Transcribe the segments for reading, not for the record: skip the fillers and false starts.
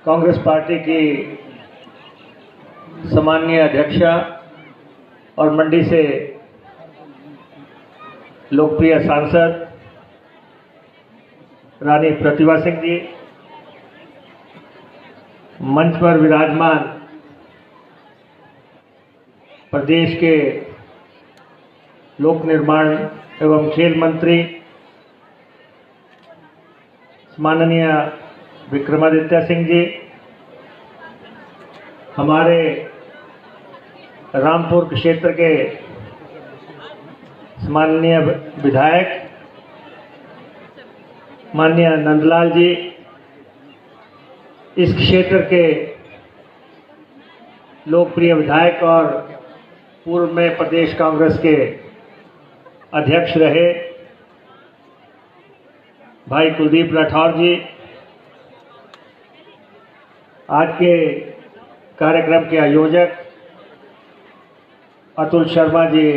Congress party की सम्माननीय अध्यक्षा और मंडी से लोकप्रिय सांसद रानी प्रतिभा सिंह जी, मंच पर विराजमान प्रदेश के लोक निर्माण एवं खेल मंत्री माननीय विक्रमादित्य सिंह जी, हमारे रामपुर क्षेत्र के माननीय विधायक माननीय नंदलाल जी, इस क्षेत्र के लोकप्रिय विधायक और पूर्व में प्रदेश कांग्रेस के अध्यक्ष रहे भाई कुलदीप राठौर जी, आज के कार्यक्रम के आयोजक अतुल शर्मा जी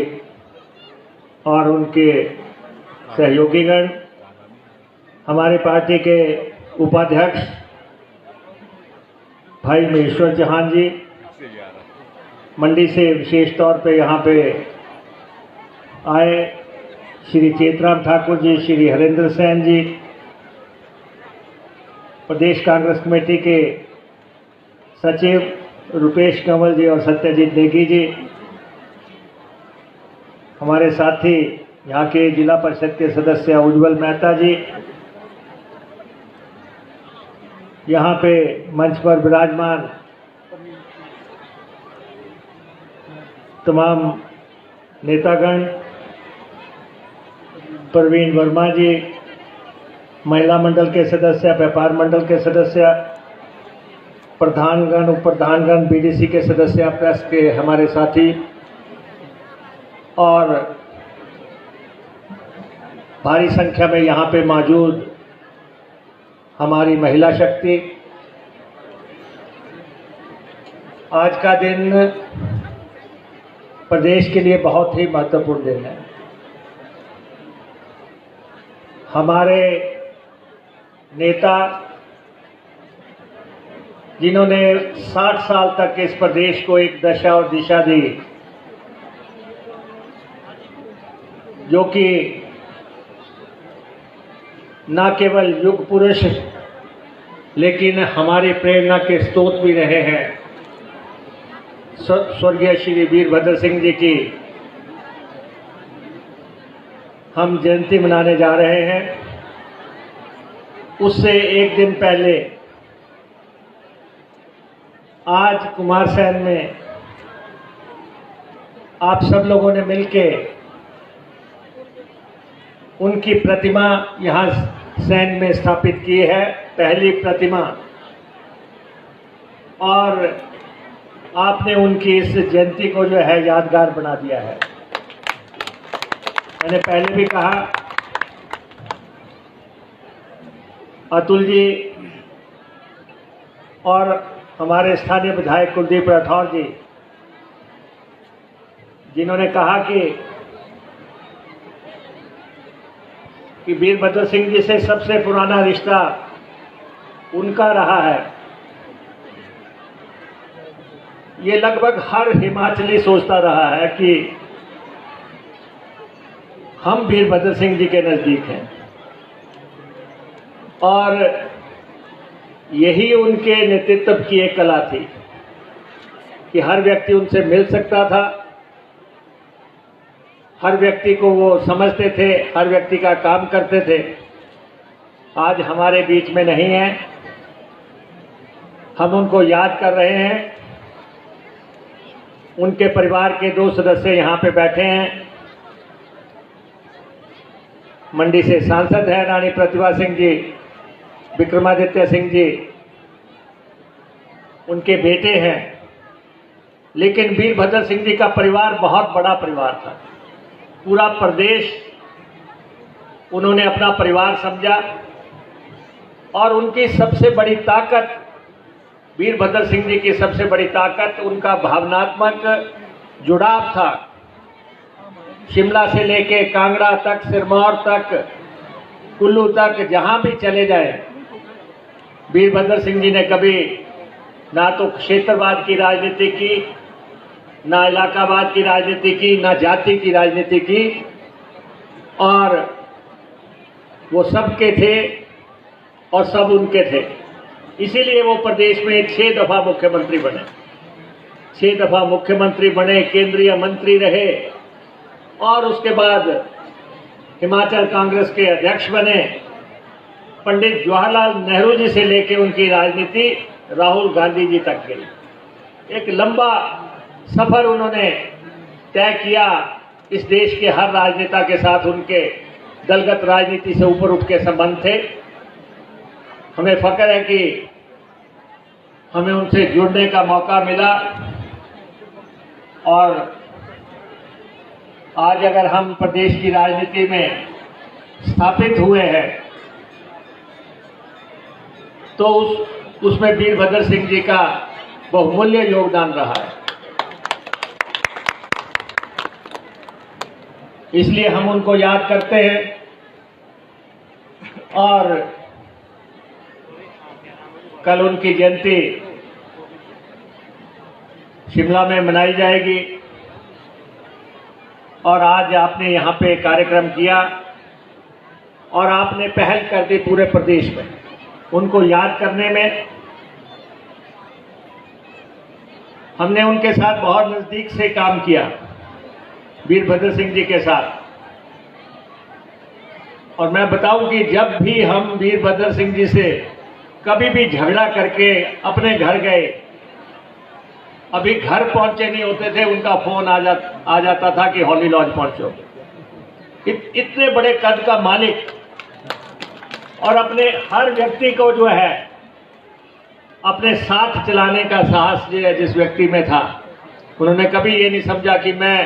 और उनके सहयोगीगण, हमारे पार्टी के उपाध्यक्ष भाई महेश्वर चौहान जी, मंडी से विशेष तौर पे यहाँ पे आए श्री चेतराम ठाकुर जी, श्री हरेंद्र सेन जी, प्रदेश कांग्रेस कमेटी के सचिव रुपेश कंवल जी और सत्यजीत नेगी जी, हमारे साथी यहाँ के जिला परिषद के सदस्य उज्ज्वल मेहता जी, यहाँ पे मंच पर विराजमान तमाम नेतागण, प्रवीण वर्मा जी, महिला मंडल के सदस्य, व्यापार मंडल के सदस्य, प्रधानगण, उप प्रधानगण, बीडीसी के सदस्य, प्रेस के हमारे साथी और भारी संख्या में यहाँ पे मौजूद हमारी महिला शक्ति। आज का दिन प्रदेश के लिए बहुत ही महत्वपूर्ण दिन है। हमारे नेता जिन्होंने 60 साल तक इस प्रदेश को एक दशा और दिशा दी, जो कि न केवल युग पुरुष लेकिन हमारी प्रेरणा के स्रोत भी रहे हैं, स्वर्गीय श्री वीरभद्र सिंह जी की हम जयंती मनाने जा रहे हैं। उससे एक दिन पहले आज कुमारसैन में आप सब लोगों ने मिलके उनकी प्रतिमा यहाँ सैन में स्थापित की है, पहली प्रतिमा, और आपने उनकी इस जयंती को जो है यादगार बना दिया है। मैंने पहले भी कहा, अतुल जी और हमारे स्थानीय विधायक कुलदीप राठौर जी, जिन्होंने कहा कि वीरभद्र सिंह जी से सबसे पुराना रिश्ता उनका रहा है। ये लगभग हर हिमाचली सोचता रहा है कि हम वीरभद्र सिंह जी के नज़दीक हैं, और यही उनके नेतृत्व की एक कला थी कि हर व्यक्ति उनसे मिल सकता था, हर व्यक्ति को वो समझते थे, हर व्यक्ति का काम करते थे। आज हमारे बीच में नहीं है, हम उनको याद कर रहे हैं। उनके परिवार के 2 सदस्य यहाँ पे बैठे हैं। मंडी से सांसद है रानी प्रतिभा सिंह जी, विक्रमादित्य सिंह जी उनके बेटे हैं, लेकिन वीरभद्र सिंह जी का परिवार बहुत बड़ा परिवार था। पूरा प्रदेश उन्होंने अपना परिवार समझा, और उनकी सबसे बड़ी ताकत, वीरभद्र सिंह जी की सबसे बड़ी ताकत उनका भावनात्मक जुड़ाव था। शिमला से लेके कांगड़ा तक, सिरमौर तक, कुल्लू तक, जहां भी चले जाए वीरभद्र सिंह जी ने कभी ना तो क्षेत्रवाद की राजनीति की, ना इलाकावाद की राजनीति की, ना जाति की राजनीति की, और वो सबके थे और सब उनके थे। इसीलिए वो प्रदेश में 6 दफा मुख्यमंत्री बने, 6 दफा मुख्यमंत्री बने, केंद्रीय मंत्री रहे, और उसके बाद हिमाचल कांग्रेस के अध्यक्ष बने। पंडित जवाहरलाल नेहरू जी से लेकर उनकी राजनीति राहुल गांधी जी तक गई। एक लंबा सफर उन्होंने तय किया। इस देश के हर राजनेता के साथ उनके दलगत राजनीति से ऊपर उठ के संबंध थे। हमें फख्र है कि हमें उनसे जुड़ने का मौका मिला, और आज अगर हम प्रदेश की राजनीति में स्थापित हुए हैं तो उसमें वीरभद्र सिंह जी का बहुमूल्य योगदान रहा है। इसलिए हम उनको याद करते हैं, और कल उनकी जयंती शिमला में मनाई जाएगी, और आज आपने यहाँ पे कार्यक्रम किया और आपने पहल कर दी पूरे प्रदेश में उनको याद करने में। हमने उनके साथ बहुत नजदीक से काम किया, वीरभद्र सिंह जी के साथ, और मैं बताऊं कि जब भी हम वीरभद्र सिंह जी से कभी भी झगड़ा करके अपने घर गए, अभी घर पहुंचे नहीं होते थे, उनका फोन आ जाता था कि हॉली लॉज पहुंचो। इतने बड़े कद का मालिक, और अपने हर व्यक्ति को जो है अपने साथ चलाने का साहस जो है जिस व्यक्ति में था, उन्होंने कभी ये नहीं समझा कि मैं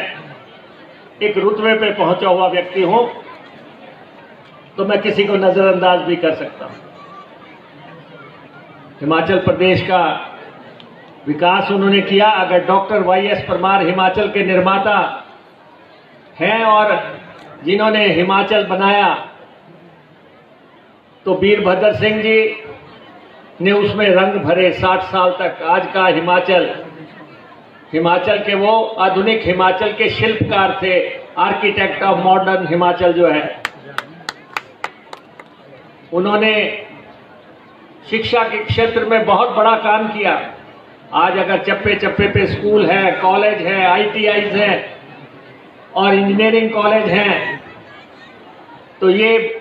एक रुतबे पे पहुंचा हुआ व्यक्ति हूं तो मैं किसी को नजरअंदाज भी कर सकता हूं। हिमाचल प्रदेश का विकास उन्होंने किया। अगर डॉक्टर वाईएस परमार हिमाचल के निर्माता हैं और जिन्होंने हिमाचल बनाया, तो वीरभद्र सिंह जी ने उसमें रंग भरे 60 साल तक। आज का हिमाचल के वो आधुनिक हिमाचल के शिल्पकार थे, आर्किटेक्ट ऑफ मॉडर्न हिमाचल जो है। उन्होंने शिक्षा के क्षेत्र में बहुत बड़ा काम किया। आज अगर चप्पे चप्पे पे स्कूल है, कॉलेज है, आईटीआईज है और इंजीनियरिंग कॉलेज हैं, तो ये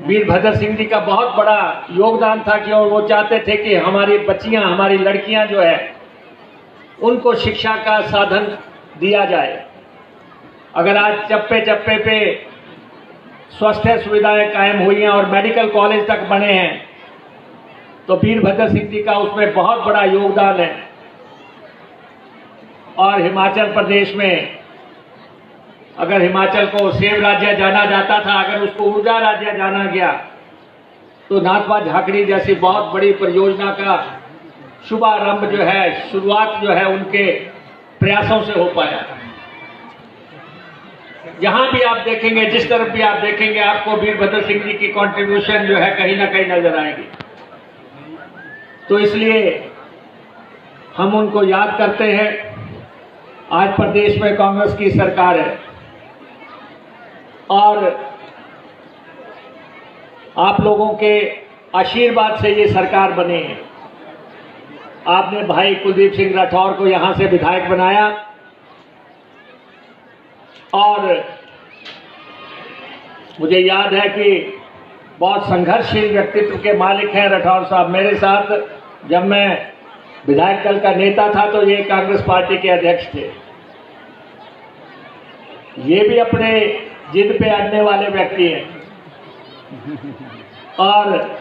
वीरभद्र सिंह जी का बहुत बड़ा योगदान था कि और वो चाहते थे कि हमारी बच्चियां, हमारी लड़कियां जो है उनको शिक्षा का साधन दिया जाए। अगर आज चप्पे चप्पे पे स्वास्थ्य सुविधाएं कायम हुई हैं और मेडिकल कॉलेज तक बने हैं, तो वीरभद्र सिंह जी का उसमें बहुत बड़ा योगदान है। और हिमाचल प्रदेश में अगर हिमाचल को सेब राज्य जाना जाता था, अगर उसको ऊर्जा राज्य जाना गया, तो नाथपा झाकड़ी जैसी बहुत बड़ी परियोजना का शुभारंभ जो है, शुरुआत जो है उनके प्रयासों से हो पाया। जहां भी आप देखेंगे, जिस तरफ भी आप देखेंगे, आपको वीरभद्र सिंह जी की कंट्रीब्यूशन जो है कहीं ना कहीं नजर आएगी। तो इसलिए हम उनको याद करते हैं। आज प्रदेश में कांग्रेस की सरकार है और आप लोगों के आशीर्वाद से ये सरकार बनी है। आपने भाई कुलदीप सिंह राठौर को यहां से विधायक बनाया और मुझे याद है कि बहुत संघर्षशील व्यक्तित्व के मालिक हैं राठौर साहब। मेरे साथ जब मैं विधायक दल का नेता था तो ये कांग्रेस पार्टी के अध्यक्ष थे। ये भी अपने जिद पे अड़ने वाले व्यक्ति हैं और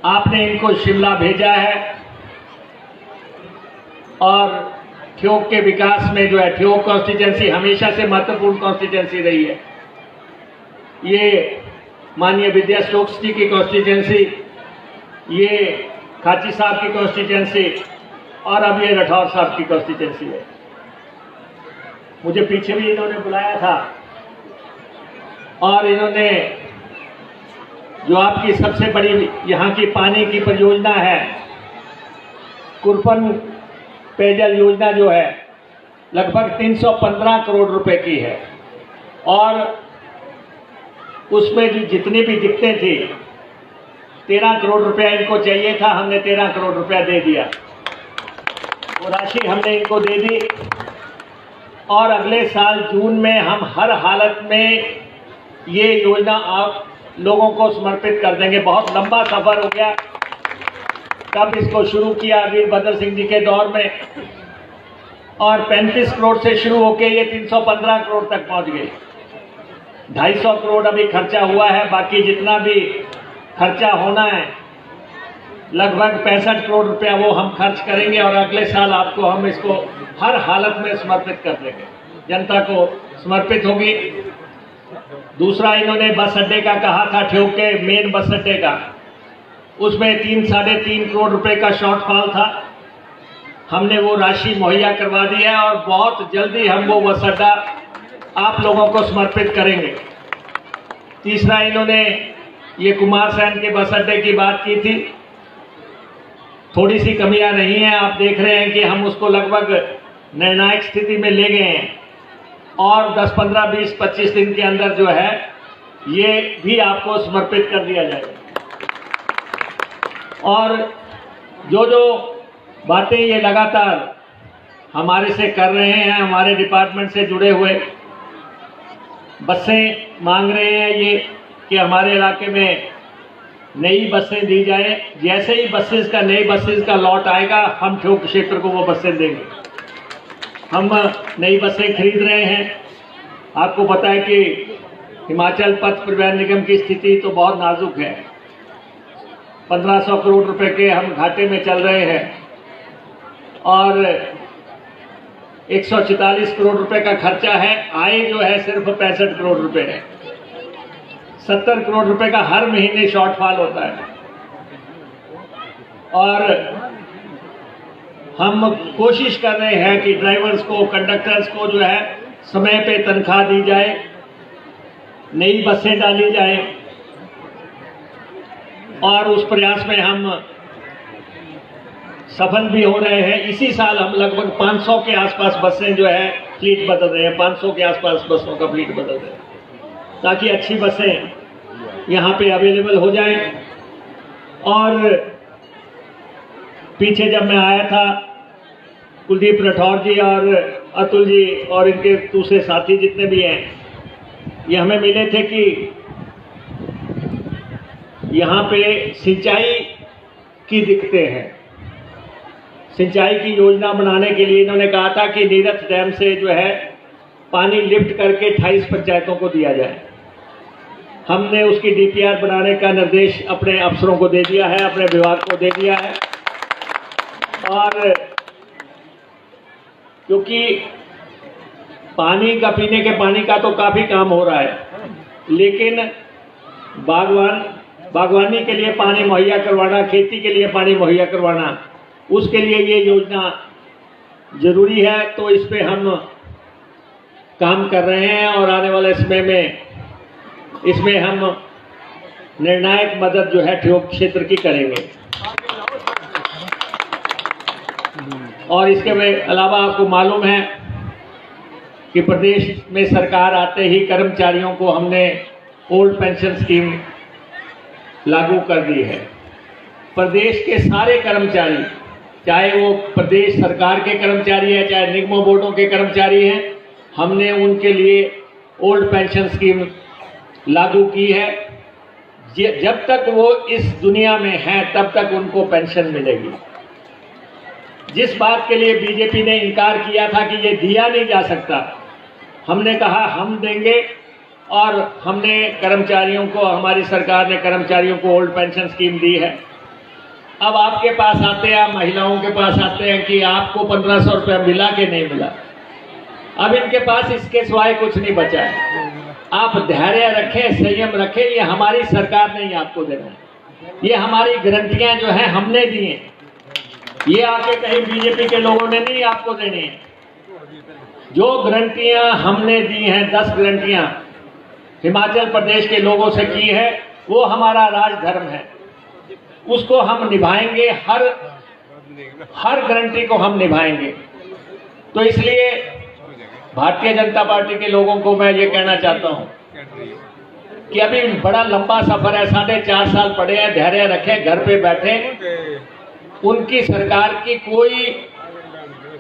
आपने इनको शिमला भेजा है और ठियोग के विकास में जो है, ठियोग कॉन्स्टिट्यूंसी हमेशा से महत्वपूर्ण कॉन्स्टिट्यूंसी रही है। ये माननीय विद्या स्टोक्स जी की कॉन्स्टिट्यूंसी, ये खाची साहब की कॉन्स्टिट्यूंसी और अब ये राठौर साहब की कॉन्स्टिट्यूंसी है। मुझे पीछे भी इन्होंने बुलाया था और इन्होंने जो आपकी सबसे बड़ी यहाँ की पानी की परियोजना है, कुरपन पेयजल योजना जो है, लगभग 315 करोड़ रुपए की है। और उसमें जो जितनी भी दिक्कतें थी, 13 करोड़ रुपया इनको चाहिए था, हमने 13 करोड़ रुपया दे दिया। वो राशि हमने इनको दे दी और अगले साल जून में हम हर हालत में ये योजना आप लोगों को समर्पित कर देंगे। बहुत लंबा सफर हो गया, तब इसको शुरू किया वीरभद्र सिंह जी के दौर में, और 35 करोड़ से शुरू होकर ये 315 करोड़ तक पहुंच गई। 250 करोड़ अभी खर्चा हुआ है, बाकी जितना भी खर्चा होना है लगभग 65 करोड़ रुपया वो हम खर्च करेंगे और अगले साल आपको हम इसको हर हालत में समर्पित कर देंगे, जनता को समर्पित होगी। दूसरा, इन्होंने बस अड्डे का कहा था, ठेव के मेन बस अड्डे का, उसमें 3-3.5 करोड़ रुपए का शॉर्टफॉल था। हमने वो राशि मुहैया करवा दी है और बहुत जल्दी हम वो बस अड्डा आप लोगों को समर्पित करेंगे। तीसरा, इन्होंने ये कुमारसैन के बस अड्डे की बात की थी, थोड़ी सी कमियां नहीं है, आप देख रहे हैं कि हम उसको लगभग निर्णायक स्थिति में ले गए हैं और 10, 15, 20, 25 दिन के अंदर जो है ये भी आपको समर्पित कर दिया जाएगा। और जो जो बातें ये लगातार हमारे से कर रहे हैं, हमारे डिपार्टमेंट से जुड़े हुए, बसें मांग रहे हैं ये कि हमारे इलाके में नई बसें दी जाए। जैसे ही नई बसेस का लॉट आएगा, हम ठेव क्षेत्र को वो बसें देंगे। हम नई बसें खरीद रहे हैं। आपको पता है कि हिमाचल पथ परिवहन निगम की स्थिति तो बहुत नाजुक है। 1500 करोड़ रुपए के हम घाटे में चल रहे हैं और 144 करोड़ रुपए का खर्चा है। आय जो है सिर्फ 65 करोड़ रुपए है। 70 करोड़ रुपए का हर महीने शॉर्टफॉल होता है और हम कोशिश कर रहे हैं कि ड्राइवर्स को, कंडक्टर्स को जो है समय पे तनख्वाह दी जाए, नई बसें डाली जाए और उस प्रयास में हम सफल भी हो रहे हैं। इसी साल हम लगभग 500 के आसपास बसें जो है फ्लीट बदल रहे हैं, 500 के आसपास बसों का फ्लीट बदल रहे हैं, ताकि अच्छी बसें यहाँ पे अवेलेबल हो जाएं। और पीछे जब मैं आया था, कुलदीप राठौर जी और अतुल जी और इनके दूसरे साथी जितने भी हैं, ये हमें मिले थे कि यहाँ पे सिंचाई की दिक्कतें हैं। सिंचाई की योजना बनाने के लिए इन्होंने कहा था कि नीरथ डैम से जो है पानी लिफ्ट करके 28 पंचायतों को दिया जाए। हमने उसकी डीपीआर बनाने का निर्देश अपने अफसरों को दे दिया है, अपने विभाग को दे दिया है। और क्योंकि पानी का, पीने के पानी का तो काफ़ी काम हो रहा है, लेकिन बागवानी के लिए पानी मुहैया करवाना, खेती के लिए पानी मुहैया करवाना, उसके लिए ये योजना जरूरी है। तो इस पे हम काम कर रहे हैं और आने वाले समय में इसमें हम निर्णायक मदद जो है ठेव क्षेत्र की करेंगे। और इसके अलावा आपको मालूम है कि प्रदेश में सरकार आते ही कर्मचारियों को हमने ओल्ड पेंशन स्कीम लागू कर दी है। प्रदेश के सारे कर्मचारी, चाहे वो प्रदेश सरकार के कर्मचारी हैं, चाहे निगमों बोर्डों के कर्मचारी हैं, हमने उनके लिए ओल्ड पेंशन स्कीम लागू की है। जब तक वो इस दुनिया में हैं तब तक उनको पेंशन मिलेगी। जिस बात के लिए बीजेपी ने इनकार किया था कि ये दिया नहीं जा सकता, हमने कहा हम देंगे। और हमने कर्मचारियों को, हमारी सरकार ने कर्मचारियों को ओल्ड पेंशन स्कीम दी है। अब आपके पास आते हैं, महिलाओं के पास आते हैं कि आपको 1500 रुपया मिला कि नहीं मिला। अब इनके पास इसके सिवाय कुछ नहीं बचा है। आप धैर्य रखें, संयम रखें, ये हमारी सरकार ने ही आपको देना है। ये हमारी गारंटियां जो हैं हमने दी हैं, ये आके कहीं बीजेपी के लोगों ने नहीं आपको देनी है। जो गारंटियां हमने दी हैं, 10 गारंटियां हिमाचल प्रदेश के लोगों से की है, वो हमारा राजधर्म है, उसको हम निभाएंगे, हर गारंटी को हम निभाएंगे। तो इसलिए भारतीय जनता पार्टी के लोगों को मैं ये कहना चाहता हूं कि अभी बड़ा लंबा सफर है, 4.5 साल पड़े हैं, धैर्य रखें, घर पे बैठे। उनकी सरकार की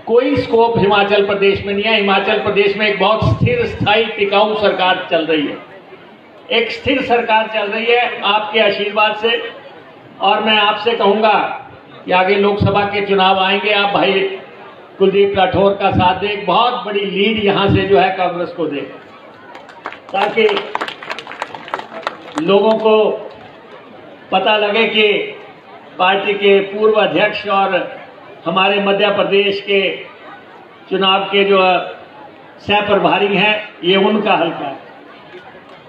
कोई स्कोप हिमाचल प्रदेश में नहीं है। हिमाचल प्रदेश में एक बहुत स्थिर, स्थायी, टिकाऊ सरकार चल रही है, एक स्थिर सरकार चल रही है आपके आशीर्वाद से। और मैं आपसे कहूंगा कि आगे लोकसभा के चुनाव आएंगे, आप भाई कुलदीप राठौर का साथ दें, एक बहुत बड़ी लीड यहां से जो है कांग्रेस को दे, ताकि लोगों को पता लगे कि पार्टी के पूर्व अध्यक्ष और हमारे मध्य प्रदेश के चुनाव के जो सह प्रभारी हैं, ये उनका हल्का है।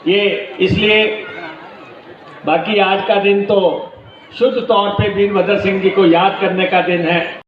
ये इसलिए, बाकी आज का दिन तो शुद्ध तौर पे वीरभद्र सिंह जी को याद करने का दिन है।